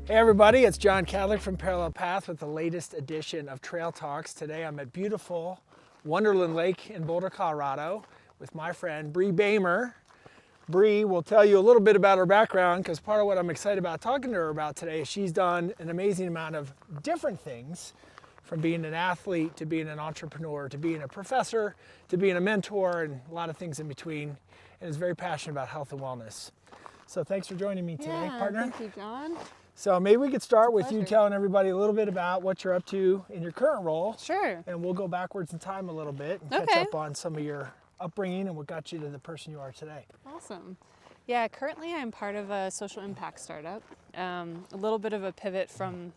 Hey everybody, it's John Kadlic from Parallel Path with the latest edition of Trail Talks. Today I'm at beautiful Wonderland Lake in Boulder, Colorado with my friend Briana Boehmer. Bree will tell you a little bit about her background because part of what I'm excited about talking to her about today is she's done an amazing amount of different things, from being an athlete to being an entrepreneur to being a professor to being a mentor and a lot of things in between, and is very passionate about health and wellness. So thanks for joining me today, partner. Thank you, John. So maybe we could start with you Pleasure. telling everybody a little bit about what you're up to in your current role. Sure. And we'll go backwards in time a little bit and catch up on some of your upbringing and what got you to the person you are today. Awesome. Yeah, currently I'm part of a social impact startup. A little bit of a pivot from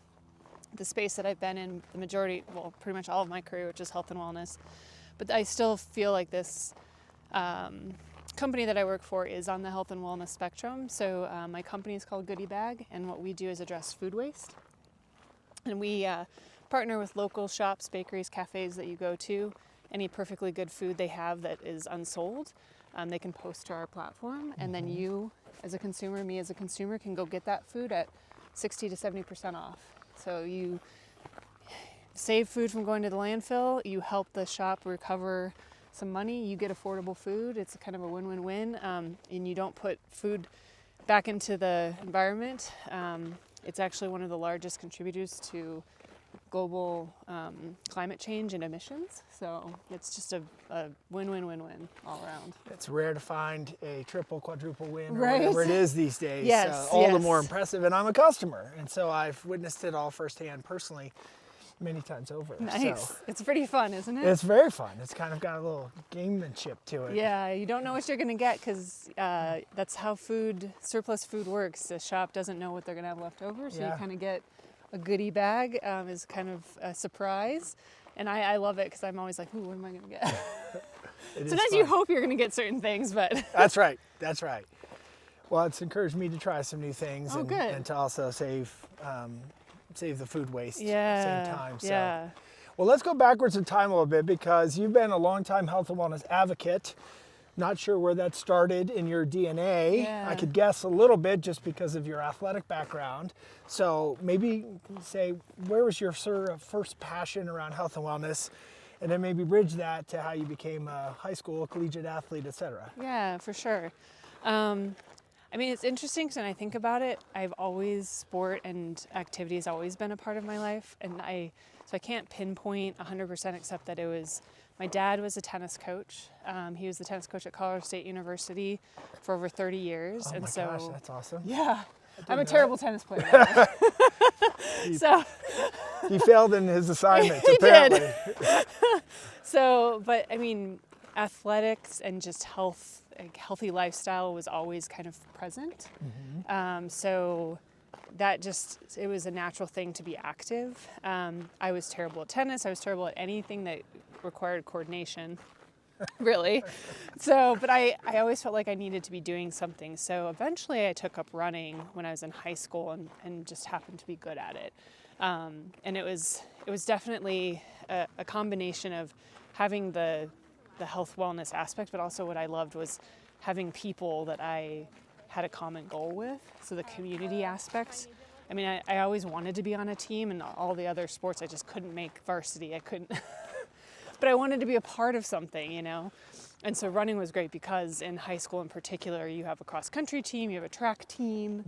the space that I've been in the majority, well, pretty much all of my career, which is health and wellness. But I still feel like this company that I work for is on the health and wellness spectrum. So my company is called Goodie, and what we do is address food waste. And we partner with local shops, bakeries, cafes that you go to. Any perfectly good food they have that is unsold, they can post to our platform. And then you, as a consumer, me as a consumer, can go get that food at 60 to 70% off. So you save food from going to the landfill, you help the shop recover some money, you get affordable food. It's kind of a win-win-win, and you don't put food back into the environment. It's actually one of the largest contributors to global climate change and emissions. So it's just a win-win-win-win all around. It's rare to find a triple, quadruple win or Right? whatever it is these days. Yes, all the yes. more impressive. And I'm a customer. And so I've witnessed it all firsthand personally many times over. Nice. So It's pretty fun, isn't it? it's very fun. It's kind of got a little gamemanship to it. Yeah, you don't know what you're going to get because that's how surplus food works. The shop doesn't know what they're going to have left over, so you kind of get a goodie bag is kind of a surprise. And I love it because I'm always like, ooh, what am I going to get? Sometimes you hope you're going to get certain things, but... That's right. That's right. Well, it's encouraged me to try some new things good. and to also save the food waste Yeah, at the same time. So. yeah. Well, let's go backwards in time a little bit because you've been a longtime health and wellness advocate. Not sure where that started in your DNA. Yeah. I could guess a little bit just because of your athletic background. So maybe say, where was your sort of first passion around health and wellness? And then maybe bridge that to how you became a high school, collegiate athlete, et cetera. Yeah, for sure. I mean, it's interesting because when I think about it, sport and activity has always been a part of my life. And so I can't pinpoint 100% except that my dad was a tennis coach. He was the tennis coach at Colorado State University for over 30 years. Oh and my gosh, that's awesome. Yeah. I'm a terrible tennis player. By the way. So he failed in his assignments, He apparently. did. But I mean, athletics and just healthy lifestyle was always kind of present. So that it was a natural thing to be active. I was terrible at tennis. I was terrible at anything that required coordination, really. But I always felt like I needed to be doing something. So eventually I took up running when I was in high school and just happened to be good at it. And it was definitely a combination of having the health wellness aspect, but also what I loved was having people that I had a common goal with. So the community aspect. I mean, I always wanted to be on a team, and all the other sports I just couldn't make varsity. I couldn't, but I wanted to be a part of something, you know? And so running was great because in high school in particular, you have a cross country team, you have a track team,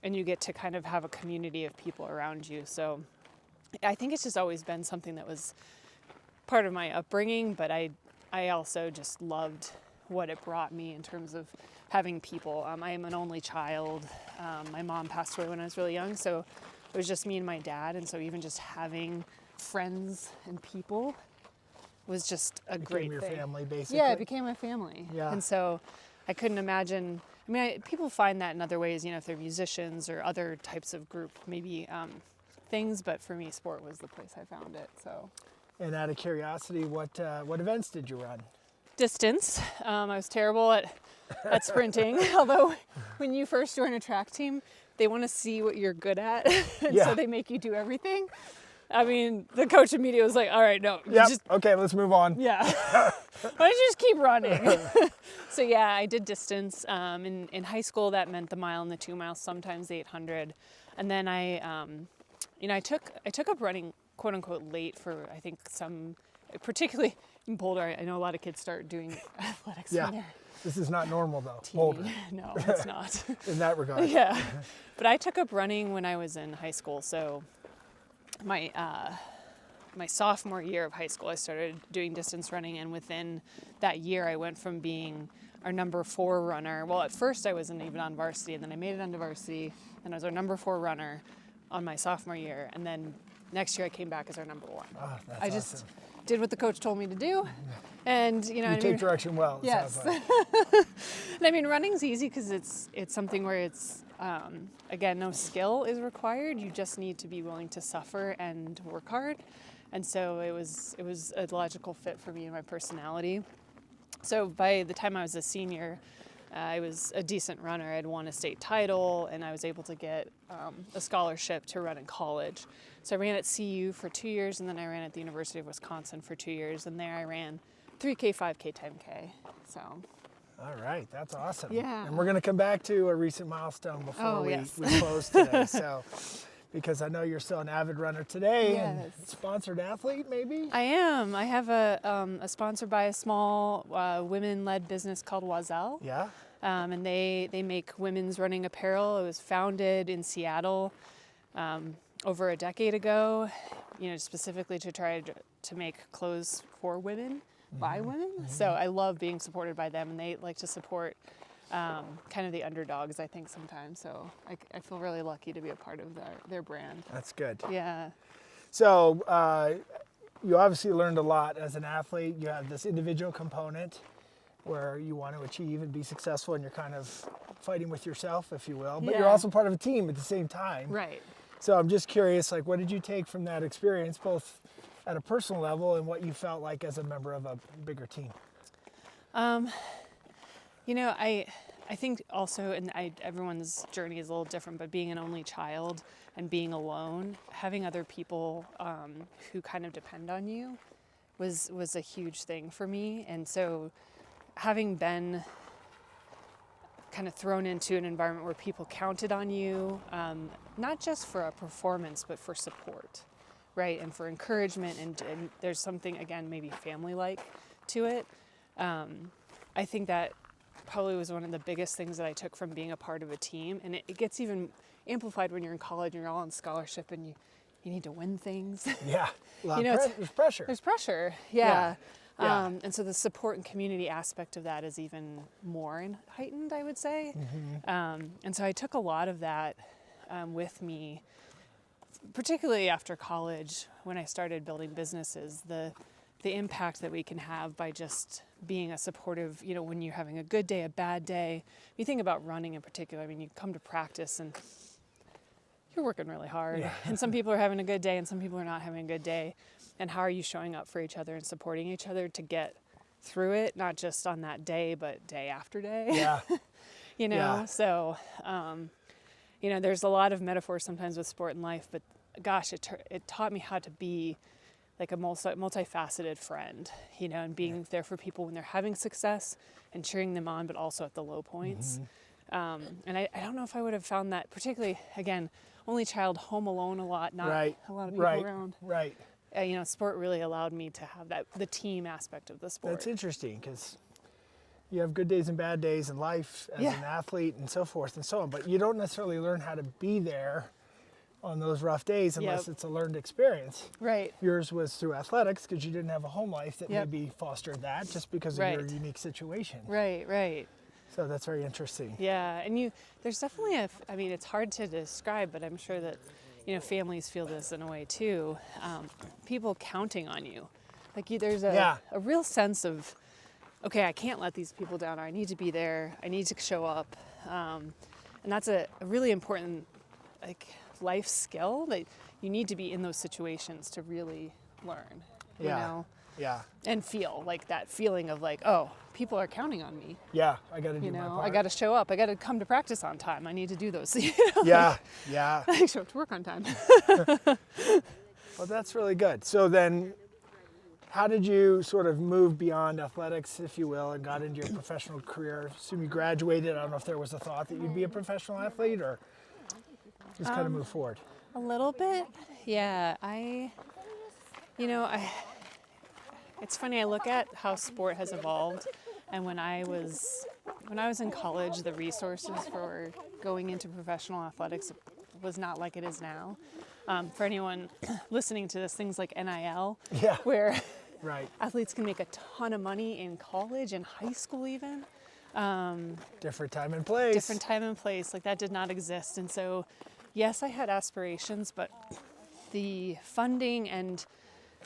and you get to kind of have a community of people around you. So I think it's just always been something that was part of my upbringing, but I also just loved what it brought me in terms of having people. I am an only child. My mom passed away when I was really young, so it was just me and my dad. And so even just having friends and people was just a great thing. Became your family, basically. Yeah, it became my family. Yeah. And so I couldn't imagine. I mean, people find that in other ways, if they're musicians or other types of group, maybe things. But for me, sport was the place I found it. So. And out of curiosity, what events did you run? Distance. I was terrible at sprinting. Although when you first join a track team, they want to see what you're good at. And so they make you do everything. I mean, the coach immediately was like, all right, no. Yep. Just, Okay, let's move on. yeah. Why don't you just keep running? So yeah, I did distance. In high school, that meant the mile and the 2 miles, sometimes the 800. And then I took up running, quote unquote, late for, I think, some, particularly in Boulder. I know a lot of kids start doing athletics when they're This is not normal though. teeny. Boulder. No, it's not. In that regard. Yeah. But I took up running when I was in high school. So my sophomore year of high school, I started doing distance running, and within that year, I went from being our number 4 runner. Well, at first I wasn't even on varsity, and then I made it onto varsity, and I was our number 4 runner on my sophomore year, and then next year I came back as our number 1. Oh, that's I just awesome. did what the coach told me to do, and You take direction well. It yes. sounds like. And I mean, running's easy because it's something where it's again, no skill is required. You just need to be willing to suffer and work hard. And so it was a logical fit for me and my personality. So by the time I was a senior, I was a decent runner. I'd won a state title, and I was able to get a scholarship to run in college. So I ran at CU for 2 years, and then I ran at the University of Wisconsin for 2 years. And there I ran 3K, 5K, 10K. So. All right, that's awesome. Yeah. And we're going to come back to a recent milestone before we close today. So, because I know you're still an avid runner today and sponsored athlete, maybe? I am. I have a sponsor by a small women-led business called Wazelle. Yeah. And they make women's running apparel. It was founded in Seattle over a decade ago, specifically to try to make clothes for women, by women. So I love being supported by them, and they like to support kind of the underdogs, I think, sometimes. So I feel really lucky to be a part of their brand. That's good. Yeah. So you obviously learned a lot as an athlete. You have this individual component where you want to achieve and be successful, and you're kind of fighting with yourself, if you will, but you're also part of a team at the same time. Right. So I'm just curious, like, what did you take from that experience, both at a personal level and what you felt like as a member of a bigger team? I think also, and everyone's journey is a little different, but being an only child and being alone, having other people who kind of depend on you was a huge thing for me. And so having been kind of thrown into an environment where people counted on you, not just for a performance, but for support, right? And for encouragement, and there's something, again, maybe family-like to it. I think that probably was one of the biggest things that I took from being a part of a team. And it gets even amplified when you're in college and you're all on scholarship and you need to win things. Yeah, there's pressure. There's pressure, yeah. And so the support and community aspect of that is even more heightened, I would say. And so I took a lot of that with me, particularly after college, when I started building businesses, the impact that we can have by just being a supportive, when you're having a good day, a bad day. You think about running in particular, I mean, you come to practice and you're working really hard. And some people are having a good day and some people are not having a good day. And how are you showing up for each other and supporting each other to get through it, not just on that day, but day after day? Yeah. So, there's a lot of metaphors sometimes with sport and life, but gosh, it taught me how to be like a multifaceted friend, and being there for people when they're having success and cheering them on, but also at the low points. And I don't know if I would have found that, particularly, again, only child, home alone a lot, not a lot of people around. Right. Sport really allowed me to have the team aspect of the sport. That's interesting, because you have good days and bad days in life as an athlete and so forth and so on, but you don't necessarily learn how to be there on those rough days unless it's a learned experience. Right. Yours was through athletics because you didn't have a home life that maybe fostered that just because of your unique situation. Right. So that's very interesting. Yeah, and there's definitely it's hard to describe, but I'm sure that, families feel this in a way too. People counting on you. Like there's a real sense of, okay, I can't let these people down, or I need to be there, I need to show up. And that's a really important, life skill that you need to be in those situations to really learn, you know? Yeah. And feel like that feeling of oh, people are counting on me. Yeah, I got to do my part. I got to show up. I got to come to practice on time. I need to do those. Yeah. I show up to work on time. Well, that's really good. So then, how did you sort of move beyond athletics, if you will, and got into your professional career? Assume you graduated. I don't know if there was a thought that you'd be a professional athlete, or just kind of move forward. A little bit, yeah. It's funny. I look at how sport has evolved, and when I was in college, the resources for going into professional athletics was not like it is now. For anyone listening to this, things like NIL, Yeah. where Right. athletes can make a ton of money in college and high school even. Different time and place. Different time and place, like that did not exist. And so, yes, I had aspirations, but the funding and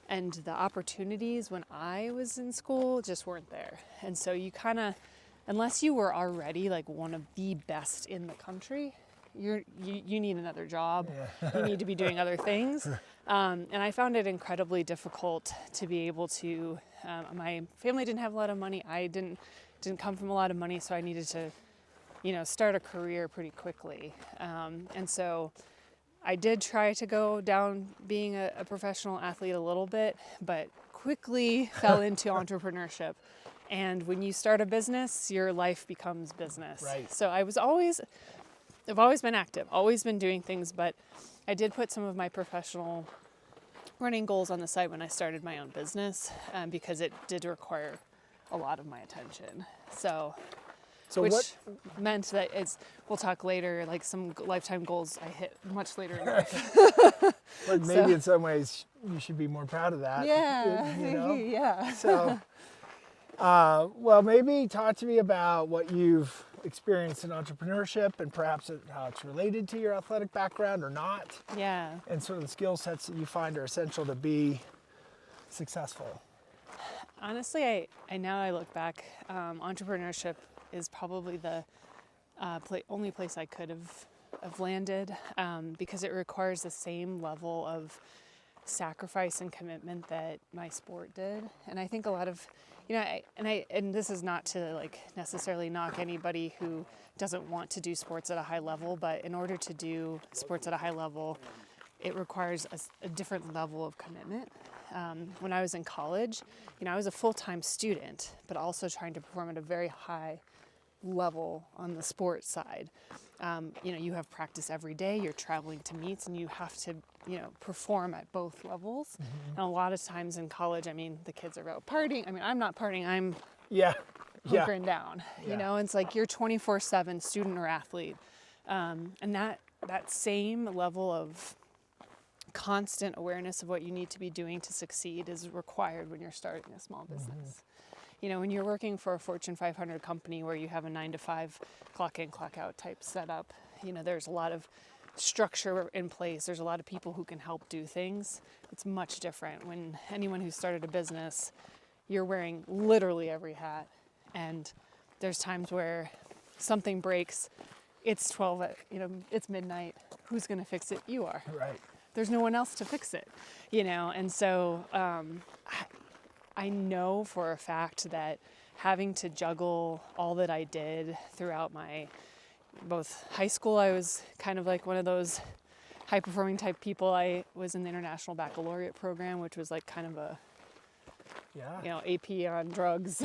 the opportunities when I was in school just weren't there. And so you kind of, unless you were already like one of the best in the country, you need another job. Yeah. You need to be doing other things. And I found it incredibly difficult to be able to, my family didn't have a lot of money. I didn't come from a lot of money, so I needed to, start a career pretty quickly. And so I did try to go down being a professional athlete a little bit, but quickly fell into entrepreneurship. And when you start a business, your life becomes business. Right. So I've always been active, always been doing things, but I did put some of my professional running goals on the side when I started my own business, because it did require a lot of my attention. So which what? meant that we'll talk later, like some lifetime goals I hit much later in life. But maybe in some ways you should be more proud of that. Yeah, You know? yeah. So, well, maybe talk to me about what you've experienced in entrepreneurship and perhaps how it's related to your athletic background or not, Yeah. and sort of the skill sets that you find are essential to be successful. Honestly, I look back, entrepreneurship is probably the only place I could have landed, because it requires the same level of sacrifice and commitment that my sport did. And I think a lot of, and this is not to like necessarily knock anybody who doesn't want to do sports at a high level, but in order to do sports at a high level, it requires a different level of commitment. When I was in college, I was a full-time student, but also trying to perform at a very high level on the sports side. You have practice every day, you're traveling to meets, and you have to, perform at both levels. Mm-hmm. And a lot of times in college, the kids are out partying. I'm not partying, I'm hunkering down. Yeah. It's like you're 24/7 student or athlete. And that same level of constant awareness of what you need to be doing to succeed is required when you're starting a small business. Mm-hmm. When you're working for a Fortune 500 company where you have a 9 to 5 clock in, clock out type setup, there's a lot of structure in place. There's a lot of people who can help do things. It's much different when anyone who started a business, you're wearing literally every hat. And there's times where something breaks. It's 12, it's midnight. Who's going to fix it? You are. Right. There's no one else to fix it, And so I know for a fact that having to juggle all that I did throughout both high school, I was kind of like one of those high performing type people. I was in the International Baccalaureate program, which was like kind of a, AP on drugs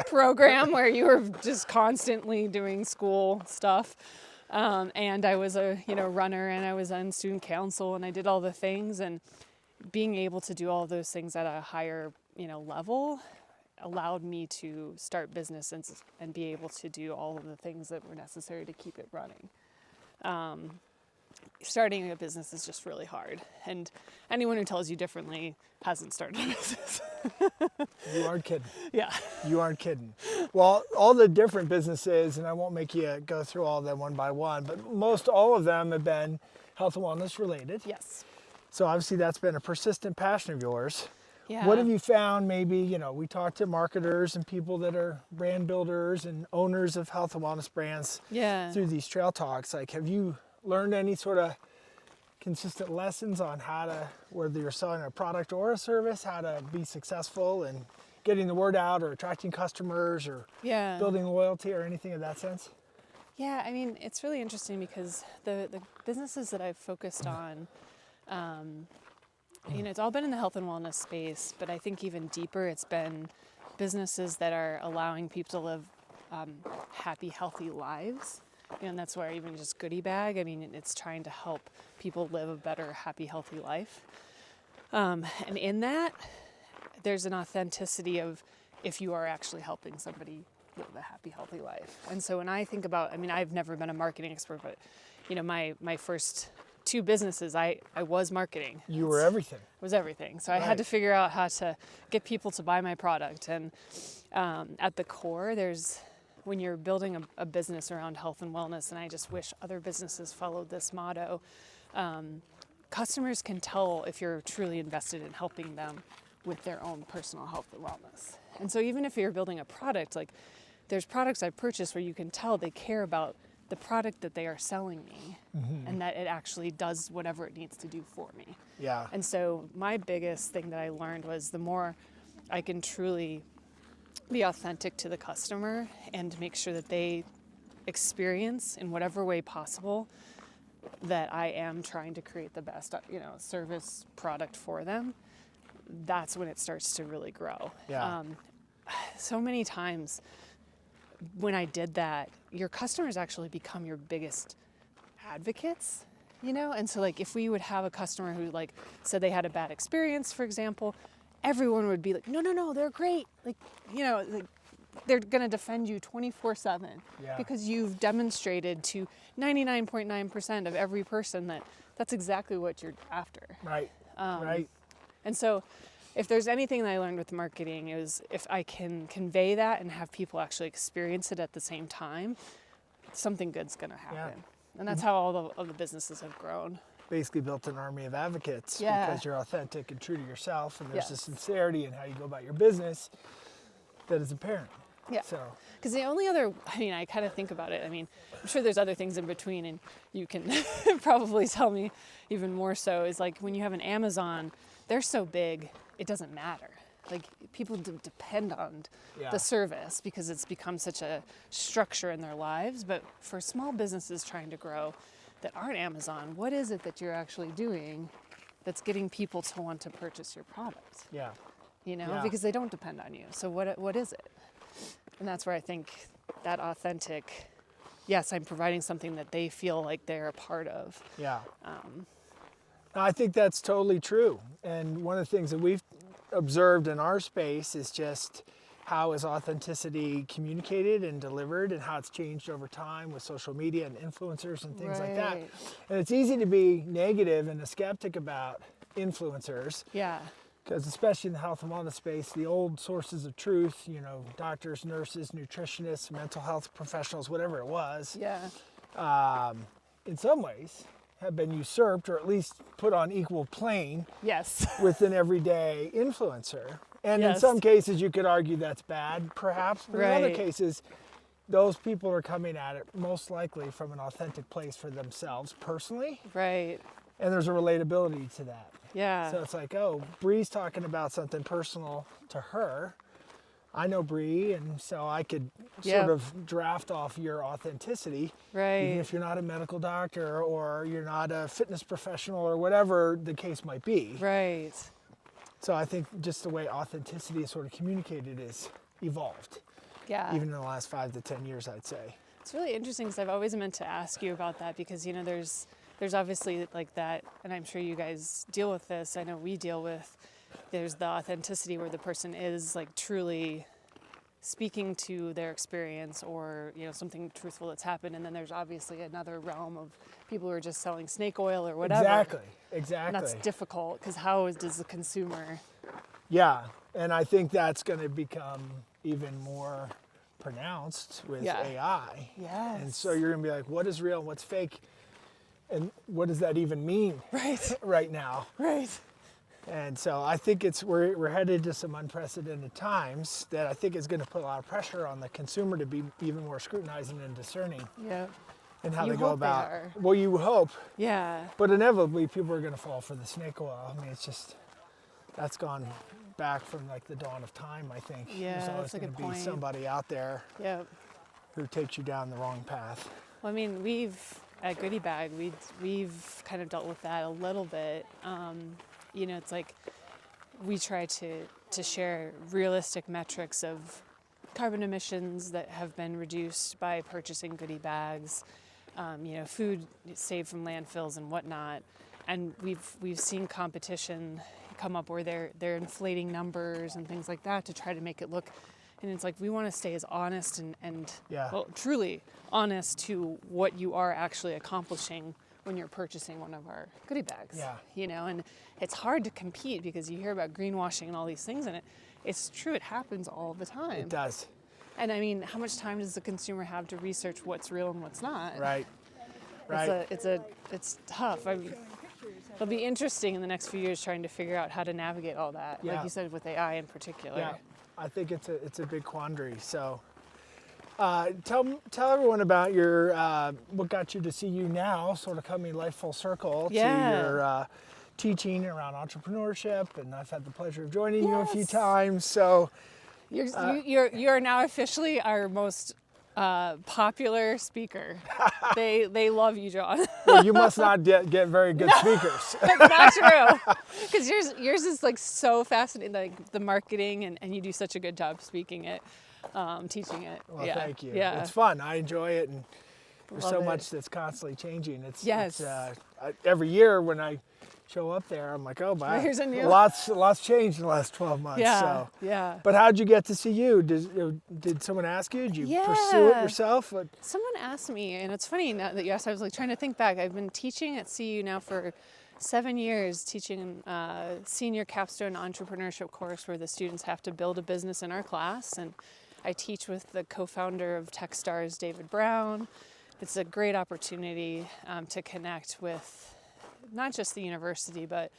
program where you were just constantly doing school stuff. And I was a, runner, and I was on student council, and I did all the things, and being able to do all those things at a higher, level allowed me to start business and be able to do all of the things that were necessary to keep it running. Starting a business is just really hard, and anyone who tells you differently hasn't started a business. You aren't kidding. Yeah. You aren't kidding. Well, all the different businesses, and I won't make you go through all of them one by one, but most all of them have been health and wellness related. Yes. So obviously that's been a persistent passion of yours. Yeah. What have you found maybe, we talk to marketers and people that are brand builders and owners of health and wellness brands through these trail talks. Like, have you learned any sort of consistent lessons on how to, whether you're selling a product or a service, how to be successful in getting the word out or attracting customers or building loyalty or anything of that sense? Yeah, it's really interesting because the businesses that I've focused on, It's all been in the health and wellness space, but I think even deeper, it's been businesses that are allowing people to live happy, healthy lives. And that's where even just Goodie Bag, I mean, it's trying to help people live a better, happy, healthy life. And in that, there's an authenticity of if you are actually helping somebody live a happy, healthy life. And so when I think about, I mean, I've never been a marketing expert, but, my first 2 businesses, I was marketing. You were everything. Was everything. So I had to figure out how to get people to buy my product. And at the core, when you're building a business around health and wellness, and I just wish other businesses followed this motto, customers can tell if you're truly invested in helping them with their own personal health and wellness. And so even if you're building a product, like there's products I purchased where you can tell they care about the product that they are selling me and that it actually does whatever it needs to do for me. Yeah. And so my biggest thing that I learned was the more I can truly be authentic to the customer and make sure that they experience in whatever way possible that I am trying to create the best, service product for them, that's when it starts to really grow. Yeah. So many times when I did that, your customers actually become your biggest advocates, And so like if we would have a customer who like said they had a bad experience, for example, everyone would be like, no, they're great. Like, they're going to defend you 24/7 because you've demonstrated to 99.9% of every person that's exactly what you're after. Right. Right. And so if there's anything that I learned with marketing is if I can convey that and have people actually experience it at the same time, something good's going to happen. Yeah. And that's how all of the businesses have grown. Basically built an army of advocates Yeah. because you're authentic and true to yourself, and there's Yes. a sincerity in how you go about your business that is apparent. Yeah. So Because the only other, I kind of think about it. I'm sure there's other things in between, and you can probably tell me even more so, is like when you have an Amazon, they're so big, it doesn't matter. Like people depend on the service because it's become such a structure in their lives. But for small businesses trying to grow that aren't Amazon, what is it that you're actually doing that's getting people to want to purchase your product? yeah. Because they don't depend on you. So what is it? And that's where I think that authentic, yes, I'm providing something that they feel like they're a part of. Yeah. I think that's totally true. And one of the things that we've observed in our space is just how is authenticity communicated and delivered and how it's changed over time with social media and influencers and things like that. Right. And it's easy to be negative and a skeptic about influencers. Yeah. Because especially in the health and wellness space, the old sources of truth, doctors, nurses, nutritionists, mental health professionals, whatever it was, Yeah. in some ways have been usurped or at least put on equal plane Yes. with an everyday influencer. And in Yes. some cases, you could argue that's bad, perhaps, but in other Right. cases, those people are coming at it most likely from an authentic place for themselves personally, Right. and there's a relatability to that. Yeah. So it's like, oh, Bree's talking about something personal to her. I know Bree, and so I could Yeah. sort of draft off your authenticity, Right. even if you're not a medical doctor or you're not a fitness professional or whatever the case might be. Right. So I think just the way authenticity is sort of communicated is evolved, Yeah. even in the last 5 to 10 years, I'd say. It's really interesting because I've always meant to ask you about that because, there's obviously like that, and I'm sure you guys deal with this. I know we deal with, there's the authenticity where the person is like truly speaking to their experience or, something truthful that's happened. And then there's obviously another realm of people who are just selling snake oil or whatever. Exactly. And that's difficult because how does the consumer? Yeah, and I think that's going to become even more pronounced with AI. Yes. And so you're going to be like, what is real and what's fake? And what does that even mean right now? Right. And so I think we're headed to some unprecedented times that I think is going to put a lot of pressure on the consumer to be even more scrutinizing and discerning Yeah. in how You they go hope they about. are. Well, you hope, Yeah. but inevitably people are going to fall for the snake oil. I mean, it's just that's gone back from like the dawn of time. I think Yeah, there's always that's a going to good be point. somebody out there Yeah. who takes you down the wrong path. Well, I mean, we've at Goodie Bag, we've kind of dealt with that a little bit. You know, it's like we try to share realistic metrics of carbon emissions that have been reduced by purchasing Goodie Bags, you know, food saved from landfills and whatnot. And we've seen competition come up where they're inflating numbers and things like that to try to make it look. And it's like we want to stay as honest and well, truly honest to what you are actually accomplishing when you're purchasing one of our Goodie Bags. Yeah. You know, and it's hard to compete because you hear about greenwashing and all these things, and it's true, it happens all the time. It does. And I mean, how much time does the consumer have to research what's real and what's not? Right. Right. It's tough. It'll be interesting in the next few years trying to figure out how to navigate all that. Yeah. Like you said, with AI in particular. Yeah. I think it's a big quandary. So, tell everyone about your what got you to CU now, sort of coming life full circle to your teaching around entrepreneurship, and I've had the pleasure of joining you a few times. So, you're now officially our most popular speaker. They love you, John. Well, you must not get very good speakers. That's not true. Because yours is like so fascinating, like the marketing, and you do such a good job speaking it, teaching it. Well, yeah. thank you. Yeah. It's fun. I enjoy it, and there's Love so it. much that's constantly changing. It's Every year when I show up there, I'm like, oh my, Here's a new- lots changed in the last 12 months. Yeah. So. Yeah. But how'd you get to CU? Did someone ask you? Did you pursue it yourself? Someone asked me, and it's funny now that you asked, I was like trying to think back. I've been teaching at CU now for 7 years, teaching senior capstone entrepreneurship course where the students have to build a business in our class. And I teach with the co-founder of Techstars, David Brown. It's a great opportunity to connect with not just the university, but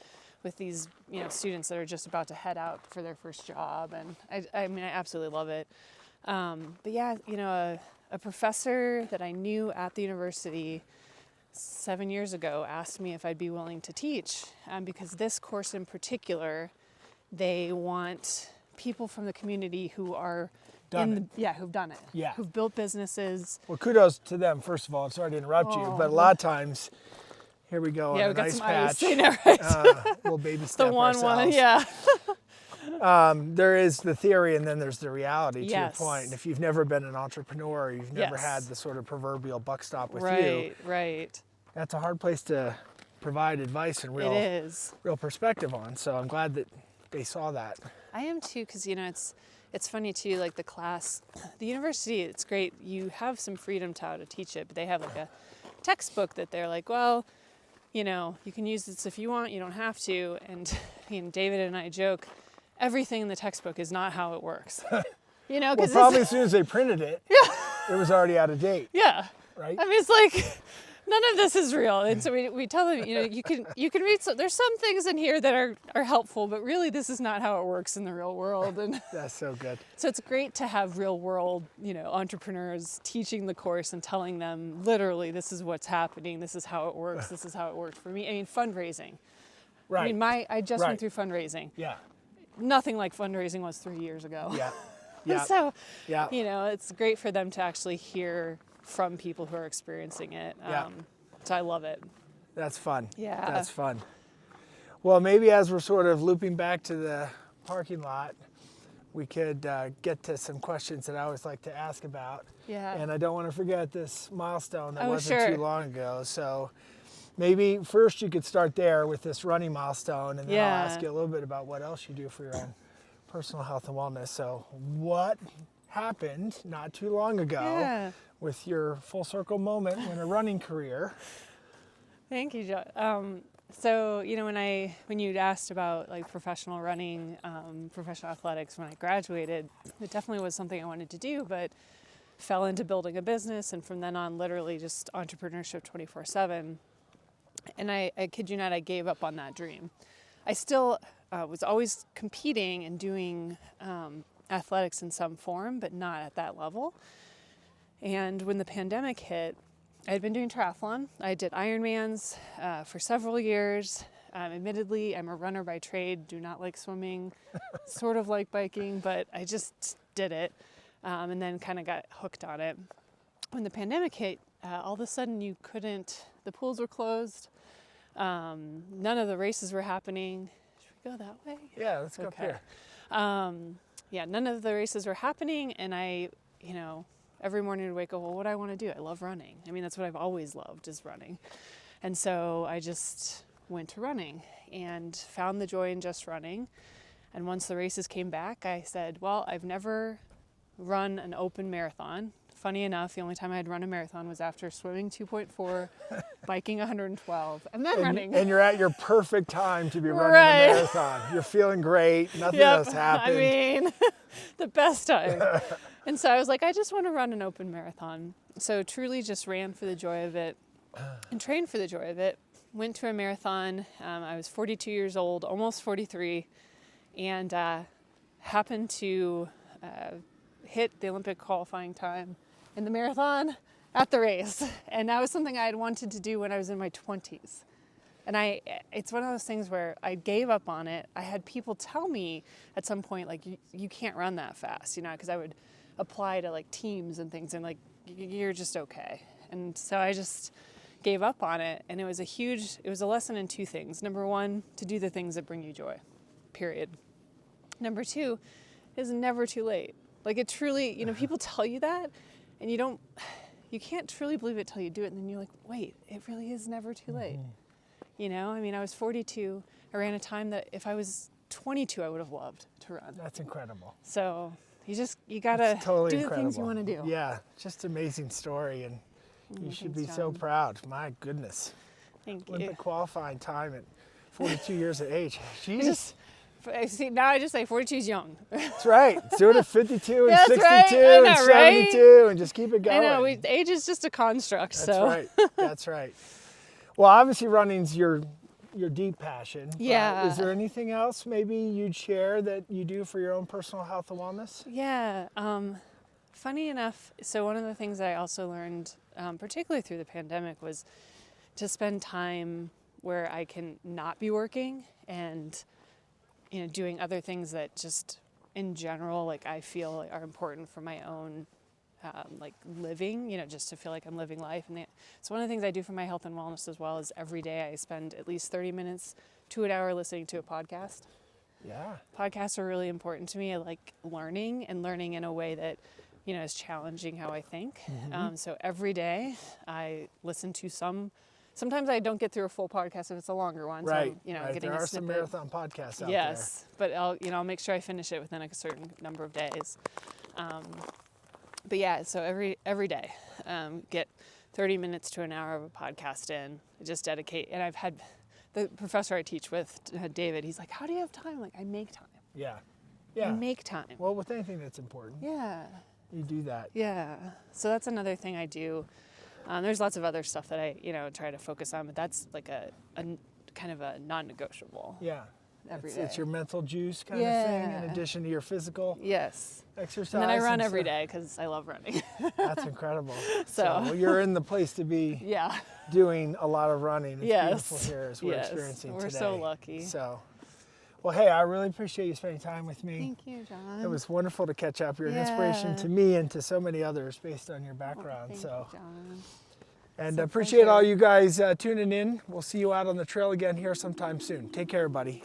with these students that are just about to head out for their first job. And I mean, I absolutely love it. But yeah, a professor that I knew at the university 7 years ago asked me if I'd be willing to teach, because this course in particular, they want people from the community who are who've done it, who've built businesses. Well, kudos to them, first of all. I'm sorry to interrupt you, but a lot of times, here we go on we an got ice some patch. Ice, right? We'll baby step the one, ourselves. yeah. There is the theory, and then there's the reality. To your Yes. point, and if you've never been an entrepreneur, or you've never Yes. had the sort of proverbial buck stop with you. Right. That's a hard place to provide advice and real perspective on. So I'm glad that they saw that. I am too, because it's funny too. Like the class, the university, it's great. You have some freedom to how to teach it, but they have like a textbook that they're like, well, you can use this if you want. You don't have to. And David and I joke, everything in the textbook is not how it works. Well, probably as soon as they printed it, it was already out of date. Yeah. Right. I mean, it's like none of this is real, and so we tell them, you can read. So there's some things in here that are helpful, but really this is not how it works in the real world. And That's so good. so it's great to have real world, entrepreneurs teaching the course and telling them literally this is what's happening, this is how it works, this is how it worked for me. I mean, fundraising. Right. I mean, I just went through fundraising. Yeah. Nothing like fundraising was 3 years ago. Yeah. Yeah. So, yeah. It's great for them to actually hear from people who are experiencing it. So I love it. That's fun. Yeah. That's fun. Well, maybe as we're sort of looping back to the parking lot, we could get to some questions that I always like to ask about. Yeah. And I don't want to forget this milestone that Oh, wasn't sure. too long ago. So maybe first you could start there with this running milestone, and then I'll ask you a little bit about what else you do for your own personal health and wellness. So what happened not too long ago with your full circle moment in a running career? Thank you, John. So when you'd asked about like professional running, professional athletics when I graduated, it definitely was something I wanted to do, but fell into building a business, and from then on, literally just entrepreneurship 24/7. And I kid you not, I gave up on that dream. I still was always competing and doing athletics in some form, but not at that level. And when the pandemic hit, I had been doing triathlon. I did Ironmans for several years. Admittedly, I'm a runner by trade, do not like swimming, sort of like biking, but I just did it and then kind of got hooked on it. When the pandemic hit, all of a sudden the pools were closed. None of the races were happening. Should we go that way? Yeah, let's go up here. Yeah, none of the races were happening, and I, every morning I'd wake up, well, what do I want to do? I love running. I mean, that's what I've always loved, is running. And so I just went to running and found the joy in just running. And once the races came back, I said, well, I've never run an open marathon. Funny enough, the only time I'd run a marathon was after swimming 2.4, biking 112, and then running. And you're at your perfect time to be running a marathon. You're feeling great. Nothing else happened. I mean, the best time. And so I was like, I just want to run an open marathon. So truly just ran for the joy of it and trained for the joy of it. Went to a marathon. I was 42 years old, almost 43, and happened to hit the Olympic qualifying time in the marathon at the race. And that was something I had wanted to do when I was in my 20s. And it's one of those things where I gave up on it. I had people tell me at some point, like, you can't run that fast, because I would apply to like teams and things, and like, you're just okay. And so I just gave up on it. And it was a lesson in two things. Number one, to do the things that bring you joy, period. Number two, it's never too late. Like, it truly, people tell you that, and you can't truly believe it till you do it, and then you're like, wait, it really is never too late. I was 42. I ran a time that if I was 22, I would have loved to run. That's incredible. So you gotta totally do incredible. the things you want to do. Yeah, just amazing story, and you should be John. so proud. My goodness. Thank you. Olympic qualifying time at 42 years of age. Jeez. See, now I just say 42 is young. That's right. Do it at 52 and That's 62 right. I know, and 72 and just keep it going. I know, age is just a construct. That's so. right. That's right. Well, obviously running's your deep passion. Yeah. Is there anything else maybe you'd share that you do for your own personal health and wellness? Yeah. Funny enough, so one of the things I also learned, particularly through the pandemic, was to spend time where I can not be working and doing other things that just in general, like, I feel are important for my own living, just to feel like I'm living life. And it's one of the things I do for my health and wellness as well, is every day I spend at least 30 minutes to an hour listening to a podcast. Yeah. Podcasts are really important to me. I like learning in a way that, is challenging how I think. So every day I listen to sometimes I don't get through a full podcast if it's a longer one. Right. So, right. getting there a are snippet. some marathon podcasts out there. Yes, but I'll make sure I finish it within a certain number of days. But yeah, so every day, get 30 minutes to an hour of a podcast in. I just dedicate, and I've had the professor I teach with, David, he's like, how do you have time? Like, I make time. Yeah. Yeah. I make time. Well, with anything that's important. Yeah. You do that. Yeah. So that's another thing I do. There's lots of other stuff that I, try to focus on, but that's like a kind of a non-negotiable. Yeah. Every day. It's your mental juice kind of thing, in addition to your physical exercise. And then I run every day because I love running. That's incredible. So you're in the place to be doing a lot of running. It's beautiful here as we're experiencing today. We're so lucky. So, well, hey, I really appreciate you spending time with me. Thank you, John. It was wonderful to catch up. You're an inspiration to me and to so many others based on your background. Thank you, John. And appreciate all you guys tuning in. We'll see you out on the trail again here sometime soon. Take care, everybody.